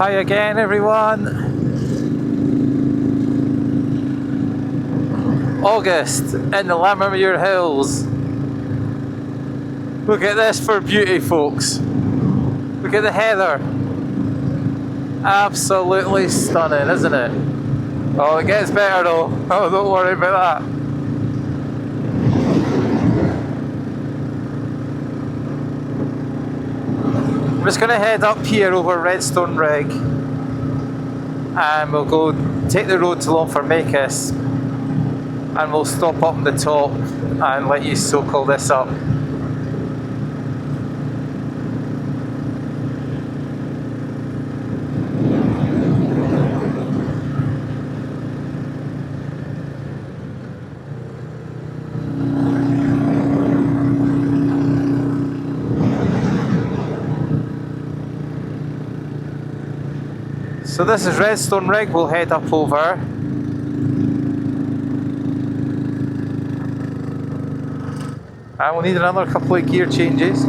Hi again, everyone. August in the Lammermuir Hills. Look at this for beauty, folks. Look at the heather. Absolutely stunning, isn't it? Oh, it gets better though. Oh, don't worry about that. I'm just going to head up here over Redstone Rig and we'll go take the road to Meikle and we'll stop up on the top and let you soak all this up. So this is Redstone Rig, we'll head up over. And we'll need another couple of gear changes.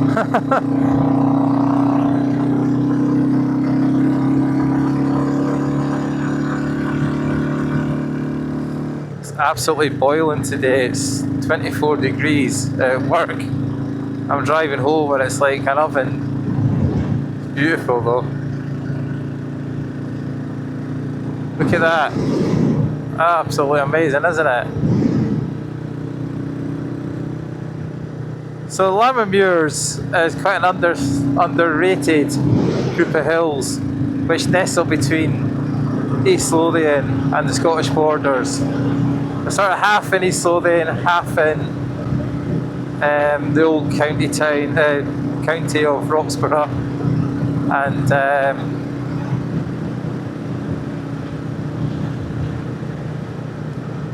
It's absolutely boiling today, it's 24 degrees at work. I'm driving home and it's like an oven. It's beautiful though. Look at that. Absolutely amazing, isn't it? So Lammermuir's is quite an underrated group of hills which nestle between East Lothian and the Scottish borders. They're sort of half in East Lothian, half in the old county of Roxburgh, and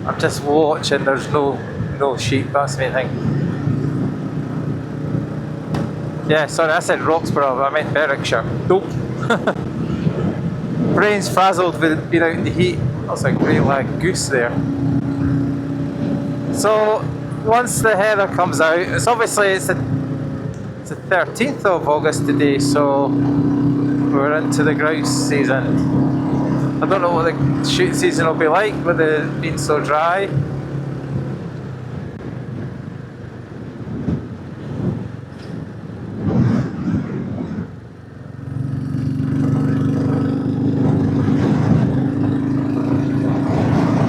I'm just watching, there's no sheep, that's the main thing. Yeah, sorry, I said Roxburgh, I meant Berwickshire. Nope. Brain's frazzled with being out in the heat. That's a great like goose there. So, once the heather comes out, it's the 13th of August today, so we're into the grouse season. I don't know what the shoot season will be like with it being so dry.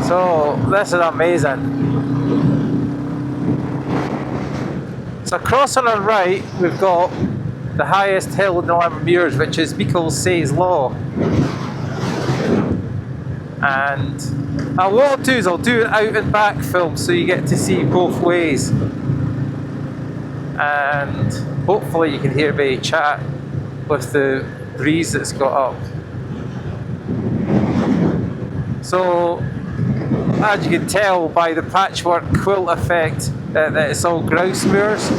So this is amazing. So across on our right we've got the highest hill in the Lammermuirs, which is Meikle Says Law. And what I'll do is I'll do an out and back film so you get to see both ways, and hopefully you can hear me chat with the breeze that's got up. So as you can tell by the patchwork quilt effect that it's all grouse moors,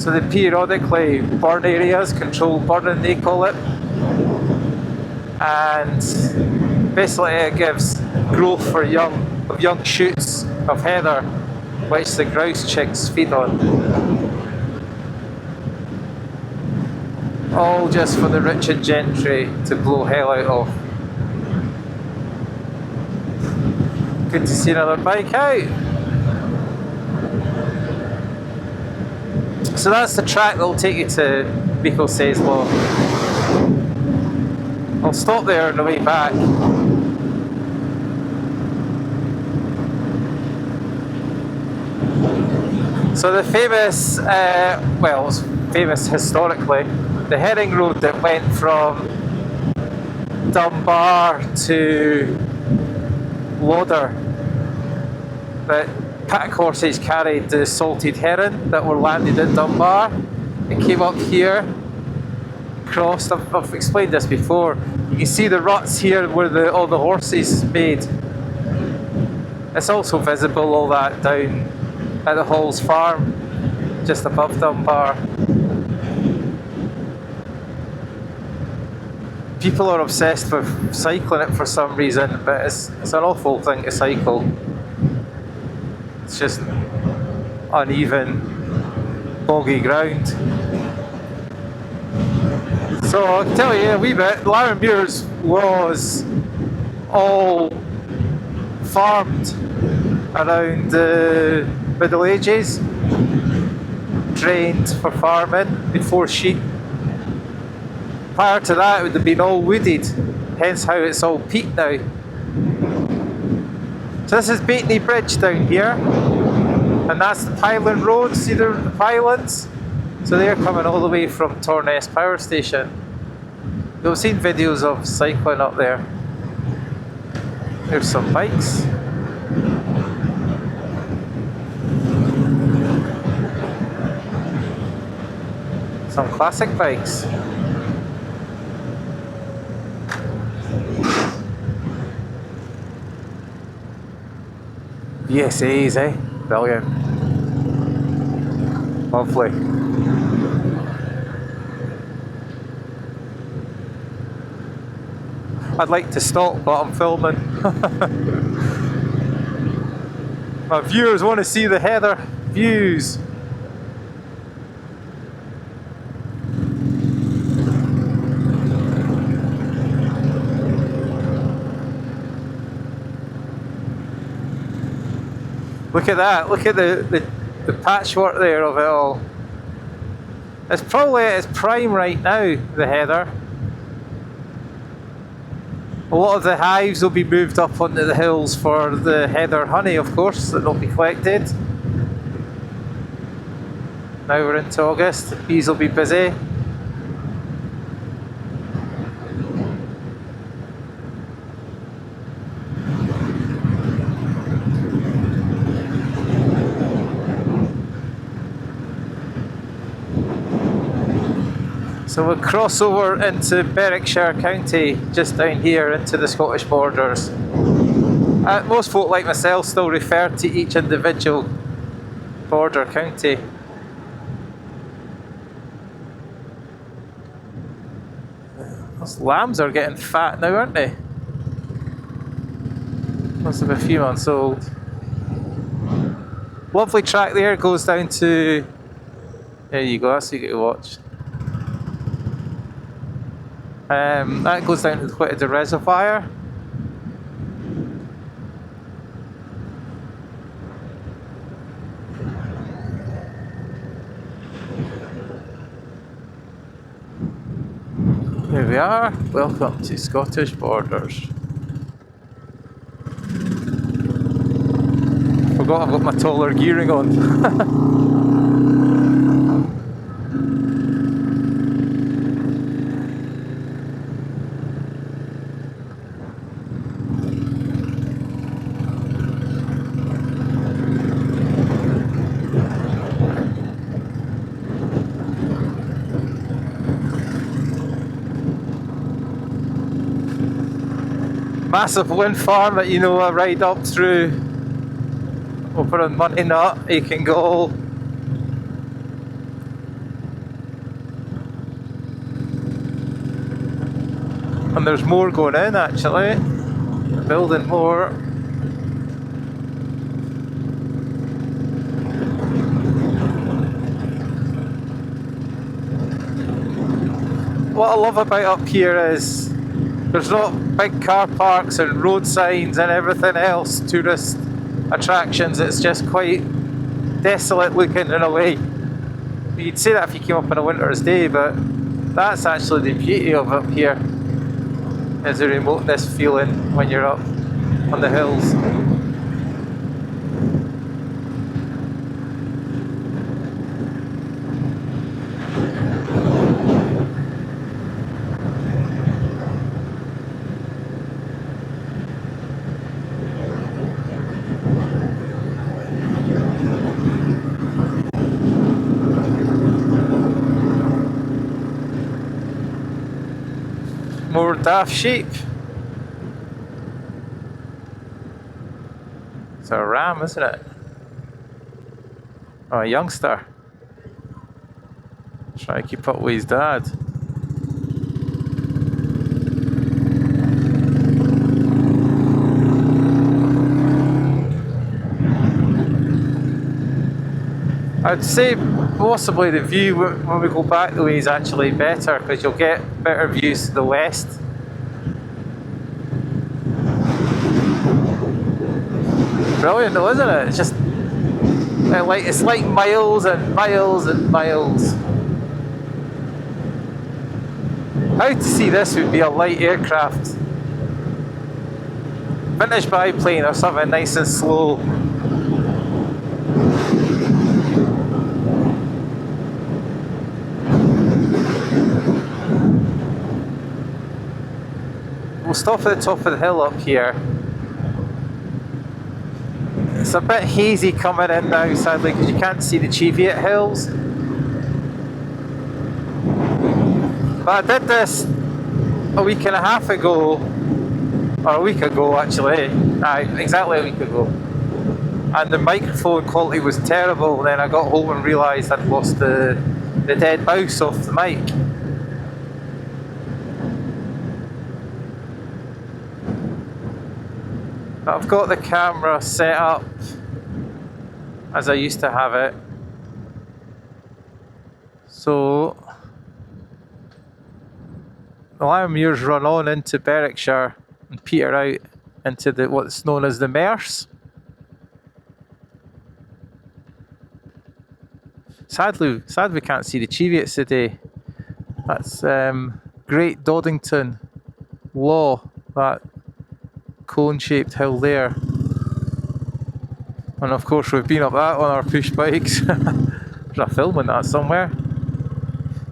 so they periodically burn areas, controlled burning they call it, and basically it gives growth for young shoots of heather which the grouse chicks feed on. All just for the rich and gentry to blow hell out of. Good to see another bike out. So that's the track that will take you to Meikle Says Law. I'll stop there on the way back. So the famous, well, it's famous historically, the herring road that went from Dunbar to Lauder, that pack horses carried the salted herring that were landed at Dunbar. It came up here, crossed. I've explained this before. You can see the ruts here where all the horses made. It's also visible all that down at the Hall's farm, just above Dunbar. People are obsessed with cycling it for some reason, but it's an awful thing to cycle. It's just uneven, boggy ground. So I'll tell you a wee bit. Lammermuir was all farmed around the Middle Ages, drained for farming before sheep. Prior to that, it would have been all wooded, hence how it's all peat now. So this is Baitney Bridge down here, and that's the Pylon Road. See the pylons? So they're coming all the way from Torness Power Station. You've seen videos of cycling up there. There's some bikes. Some classic bikes. VSAs, eh? Brilliant. Lovely. I'd like to stop, but I'm filming. My viewers want to see the heather views. Look at that, look at the patchwork there of it all. It's probably at its prime right now, the heather. A lot of the hives will be moved up onto the hills for the heather honey, of course, that will be collected. Now we're into August, the bees will be busy. So we'll cross over into Berwickshire County, just down here into the Scottish borders. Most folk like myself still refer to each individual border county. Those lambs are getting fat now, aren't they? Must have been a few months old. Lovely track there, goes down to... There you go, that's what you get to watch. That goes down to the Reservoir. Here we are. Welcome to Scottish Borders. Forgot I've got my taller gearing on. Massive wind farm that I ride up through over on Money Nut, you can go. And there's more going in actually, building more. What I love about up here is there's not big car parks and road signs and everything else, tourist attractions. It's just quite desolate looking in a way. You'd say that if you came up on a winter's day, but that's actually the beauty of up here, is the remoteness feeling when you're up on the hills. More daft sheep. It's a ram, isn't it? Oh, a youngster. Try to keep up with his dad. I'd say possibly the view when we go back the way is actually better, because you'll get better views to the west. Brilliant though, isn't it? It's just it's like miles and miles and miles. How to see this would be a light aircraft, vintage biplane or something nice and slow. We'll stop at the top of the hill up here. It's a bit hazy coming in now, sadly, because you can't see the Cheviot Hills. But I did this a week and a half ago, or a week ago actually, exactly a week ago. And the microphone quality was terrible, and then I got home and realised I'd lost the dead mouse off the mic. I've got the camera set up as I used to have it. So the Lammermuirs run on into Berwickshire and peter out into what's known as the Merse. Sadly we can't see the Cheviots today. That's Great Doddington Law, that cone-shaped hill there. And of course we've been up that on our push bikes. There's a film in that somewhere.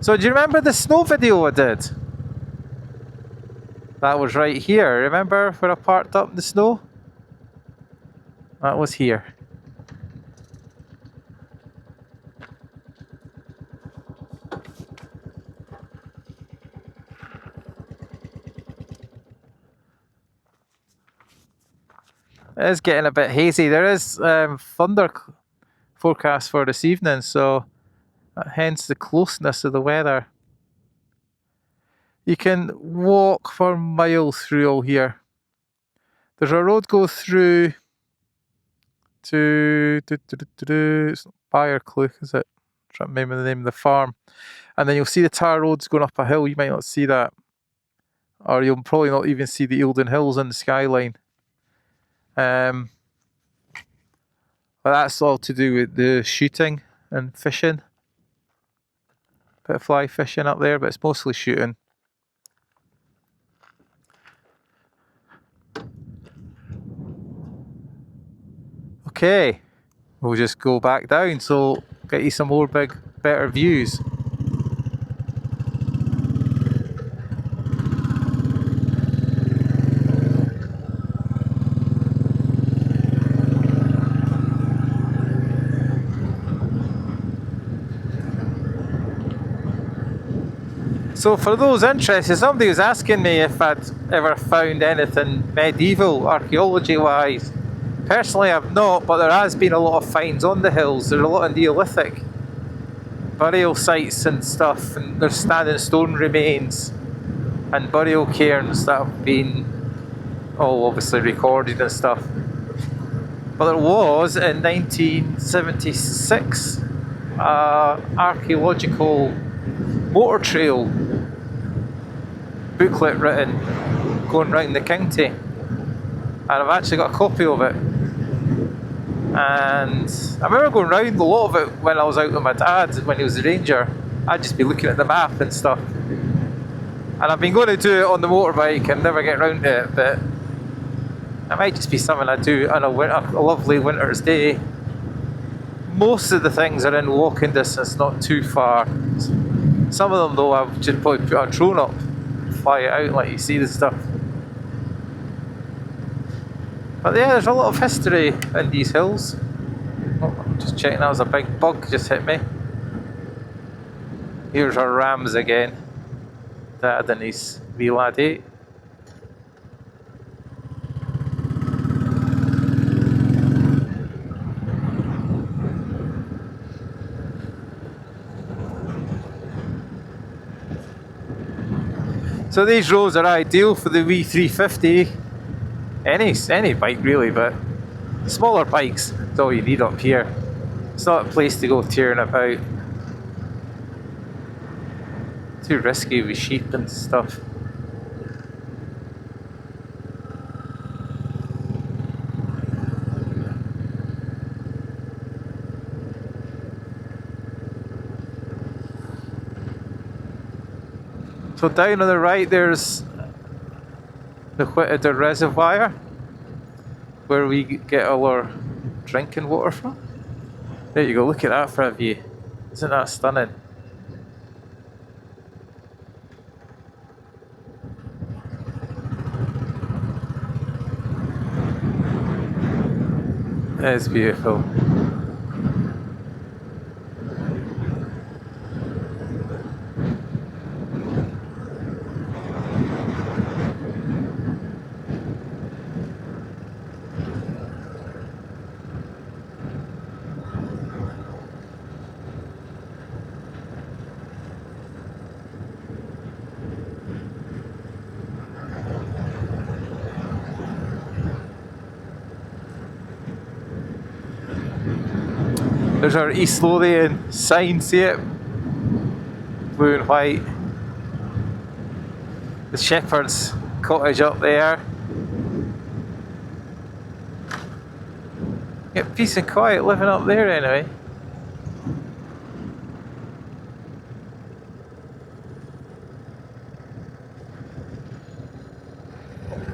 So do you remember the snow video I did? That was right here. Remember where I parked up in the snow? That was here. It is getting a bit hazy. There is thunder forecast for this evening, so hence the closeness of the weather. You can walk for miles through all here. There's a road goes through to it's not Byercleuch, is it? I'm trying to remember the name of the farm. And then you'll see the tar roads going up a hill. You might not see that. Or you'll probably not even see the Eildon Hills in the skyline. But that's all to do with the shooting and fishing. Bit of fly fishing up there, but it's mostly shooting. Okay, we'll just go back down, so get you some more better views. So for those interested, somebody was asking me if I'd ever found anything medieval, archaeology-wise. Personally, I've not, but there has been a lot of finds on the hills. There's a lot of Neolithic burial sites and stuff, and there's standing stone remains and burial cairns that have been obviously recorded and stuff. But there was, in 1976, archaeological motor trail booklet written going round the county, and I've actually got a copy of it. And I remember going round a lot of it when I was out with my dad when he was a ranger. I'd just be looking at the map and stuff, and I've been going to do it on the motorbike and never get round to it, but it might just be something I do on a lovely winter's day. Most of the things are in walking distance, not too far. Some of them though, I've just probably put a drone up, fly it out, let you see the stuff. But yeah, there's a lot of history in these hills. Oh, I'm just checking, that was a big bug just hit me. Here's our rams again. Dad and his wee laddie. So these roads are ideal for the V350, any bike really, but smaller bikes is all you need up here. It's not a place to go tearing about. Too risky with sheep and stuff. So down on the right there's the reservoir where we get all our drinking water from. There you go, look at that for a view. Isn't that stunning? It's beautiful. There's our East Lothian sign, see it? Blue and white. The shepherd's cottage up there. Get peace and quiet living up there anyway.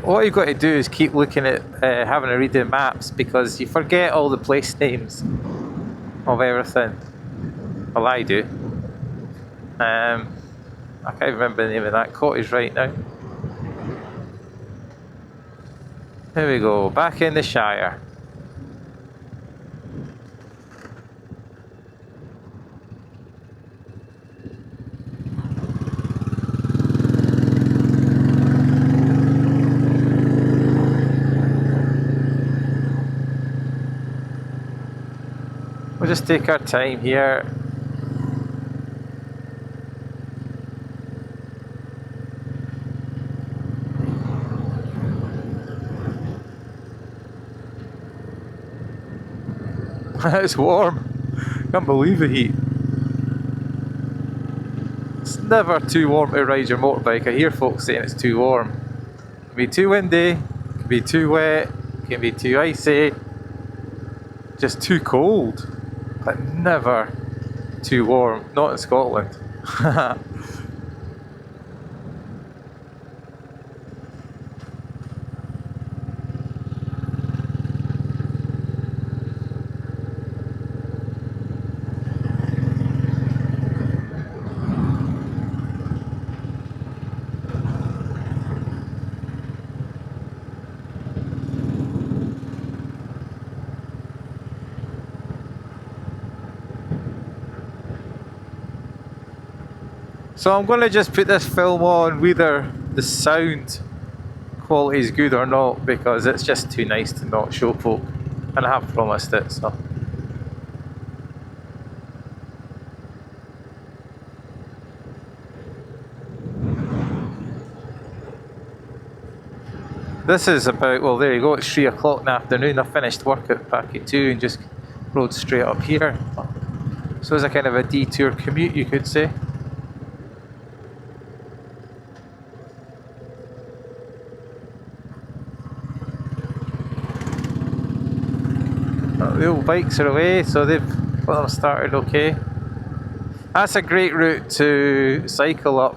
What you've got to do is keep looking at having a read the maps, because you forget all the place names of everything. Well, I do. I can't remember the name of that cottage right now. There we go, back in the Shire. We'll just take our time here. It's warm. Can't believe the heat. It's never too warm to ride your motorbike. I hear folks saying it's too warm. It can be too windy, it can be too wet, it can be too icy, just too cold. But never too warm, not in Scotland. So I'm going to just put this film on whether the sound quality is good or not, because it's just too nice to not show folk, and I have promised it. So this is about, well there you go, it's 3 o'clock in the afternoon. I finished work at Packet 2 and just rode straight up here. So it's a kind of a detour commute, you could say. The old bikes are away, so they've got them started okay. That's a great route to cycle up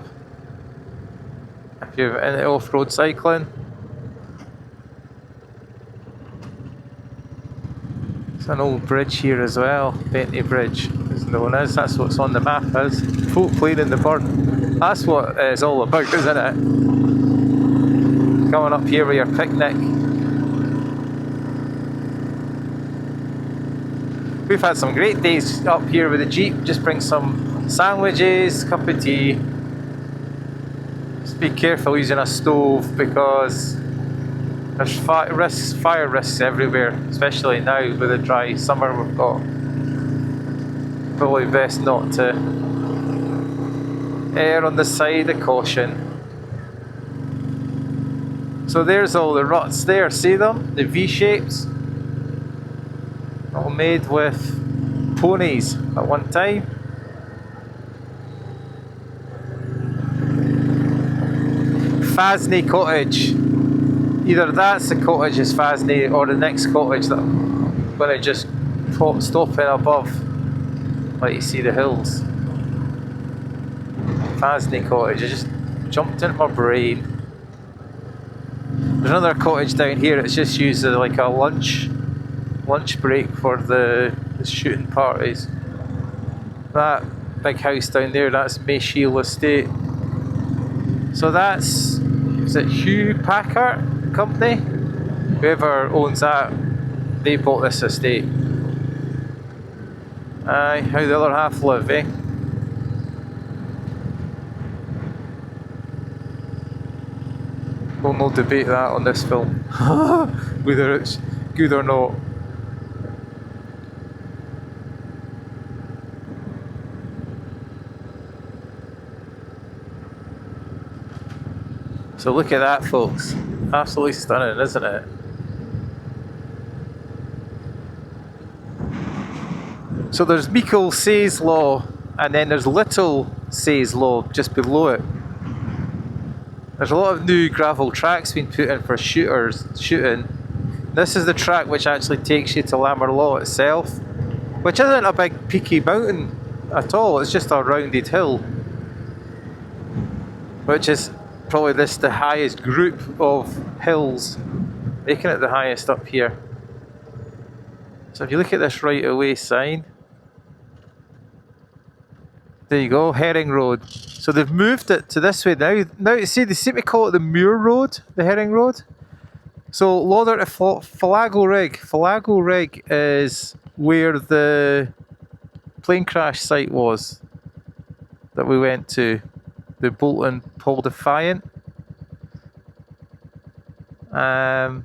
if you're into off-road cycling. There's an old bridge here as well, Bentley Bridge is known as, that's what's on the map as. Folk playing in the burn. That's what it's all about, isn't it? Coming up here with your picnic. We've had some great days up here with the Jeep. Just bring some sandwiches, cup of tea. Just be careful using a stove, because there's fire risks everywhere, especially now with the dry summer we've got. Probably best not to err on the side of caution. So there's all the ruts there, see them? The V-shapes. All made with ponies at one time. Fasney cottage. Either that's the cottage is Fasney, or the next cottage that I'm going to just stop in above. Like you see the hills. Fasney cottage. It just jumped into my brain. There's another cottage down here. It's just used as like a lunch break for the shooting parties. That big house down there, that's Meikle Estate. So that's, is it Hugh Packard Company? Whoever owns that, they bought this estate. Aye, how the other half live, eh? We'll not debate that on this film, whether it's good or not. So look at that, folks. Absolutely stunning, isn't it? So there's Meikle Says Law, and then there's Little Says Law just below it. There's a lot of new gravel tracks being put in for shooting. This is the track which actually takes you to Lammermuir Law itself, which isn't a big peaky mountain at all. It's just a rounded hill, which is probably the highest group of hills, making it the highest up here. So if you look at this right away sign, there you go, Herring Road. So they've moved it to this way now. Now you see, they seem to call it the Muir Road, the Herring Road. So Lauder to Flora Rig. Flora Rig is where the plane crash site was that we went to. The Bolton Paul Defiant. There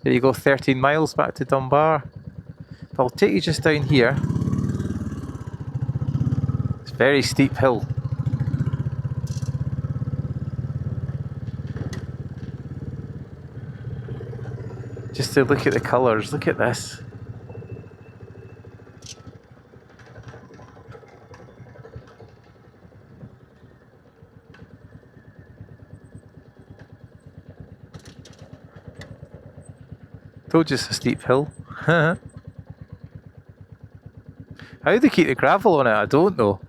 you go, 13 miles back to Dunbar. I'll take you just down here. It's a very steep hill. Just to look at the colours, look at this. Told you it's a steep hill. How do they keep the gravel on it? I don't know.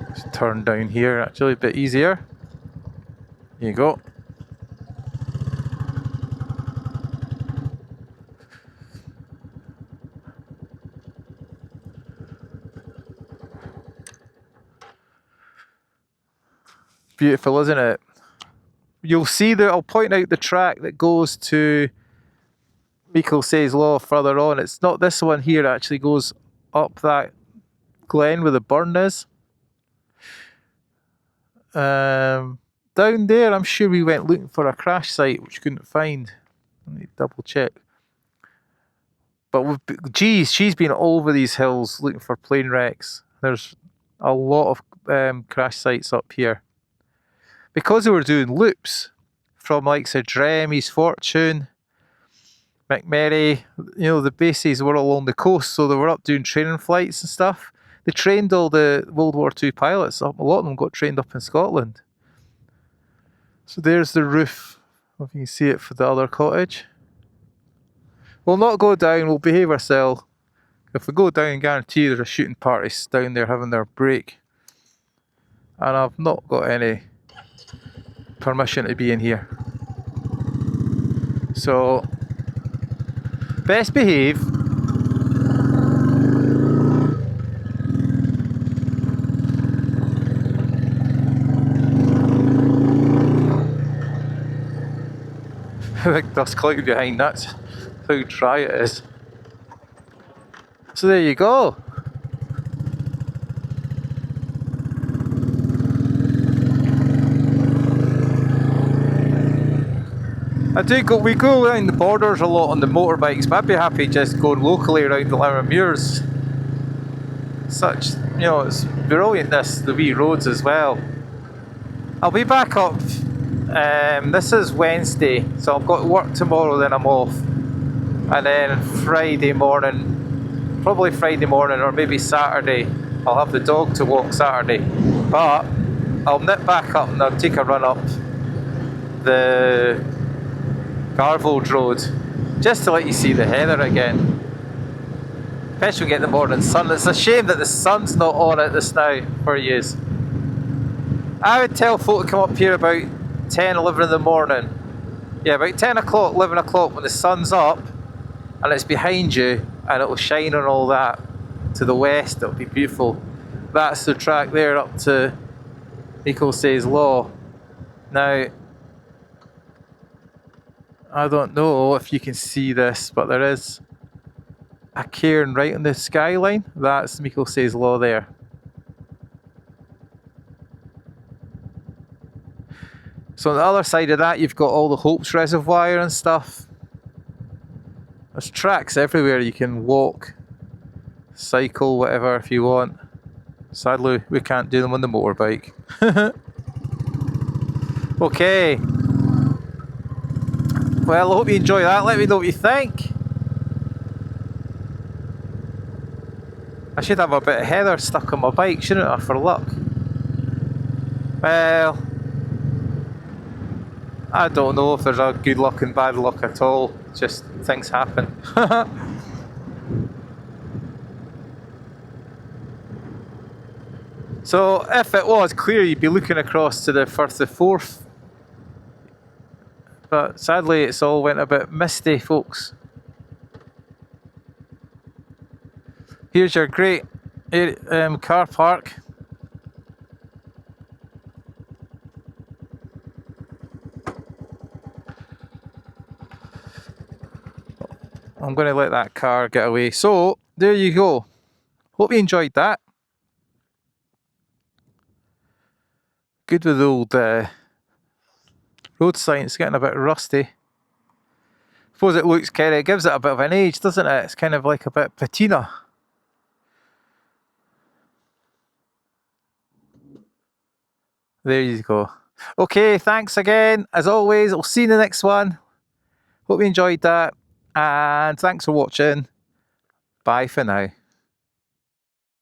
Just turn down here, actually a bit easier. There you go. Beautiful, isn't it? You'll see that I'll point out the track that goes to Meikle Says Law further on. It's not this one here, it actually goes up that glen where the burn is. Down there, I'm sure we went looking for a crash site, which couldn't find. I need to double check. But geez, she's been all over these hills looking for plane wrecks. There's a lot of crash sites up here. Because they were doing loops from like say Dremmy's Fortune, McMurray, you know, the bases were all along the coast, so they were up doing training flights and stuff. They trained all the World War II pilots. A lot of them got trained up in Scotland. So there's the roof, if you can see it, for the other cottage. We'll not go down, we'll behave ourselves. If we go down, I guarantee you there's a shooting party down there having their break. And I've not got any permission to be in here. So, best behave. Big dust cloud behind, that's how dry it is. So there you go. We go around the borders a lot on the motorbikes, but I'd be happy just going locally around the Lammermuirs. Such, you know, it's brilliant, the wee roads as well. I'll be back up, this is Wednesday, so I've got work tomorrow, then I'm off. And then Friday morning, probably Friday morning or maybe Saturday, I'll have the dog to walk Saturday, but I'll nip back up and I'll take a run up the Garvold Road just to let you see the heather again. Especially when you get the morning sun. It's a shame that the sun's not on it this now for yous. I would tell folk to come up here about 10, 11 in the morning. Yeah, about 10 o'clock, 11 o'clock when the sun's up and it's behind you and it'll shine on all that to the west. It'll be beautiful. That's the track there up to Meikle Says Law. Now, I don't know if you can see this, but there is a cairn right on the skyline. That's Meikle Says Law there. So on the other side of that, you've got all the Hopes Reservoir and stuff. There's tracks everywhere. You can walk, cycle, whatever if you want. Sadly, we can't do them on the motorbike. Okay. Well, I hope you enjoy that. Let me know what you think. I should have a bit of heather stuck on my bike, shouldn't I, for luck? Well, I don't know if there's a good luck and bad luck at all. Just things happen. So if it was clear, you'd be looking across to the Firth of Forth. But sadly, it's all went a bit misty, folks. Here's your great car park. I'm going to let that car get away. So, there you go. Hope you enjoyed that. Good with the old road sign. It's getting a bit rusty. I suppose it looks kind of, it gives it a bit of an age, doesn't it? It's kind of like a bit patina. There you go. Okay, thanks again. As always, I'll see you in the next one. Hope you enjoyed that. And thanks for watching. Bye for now.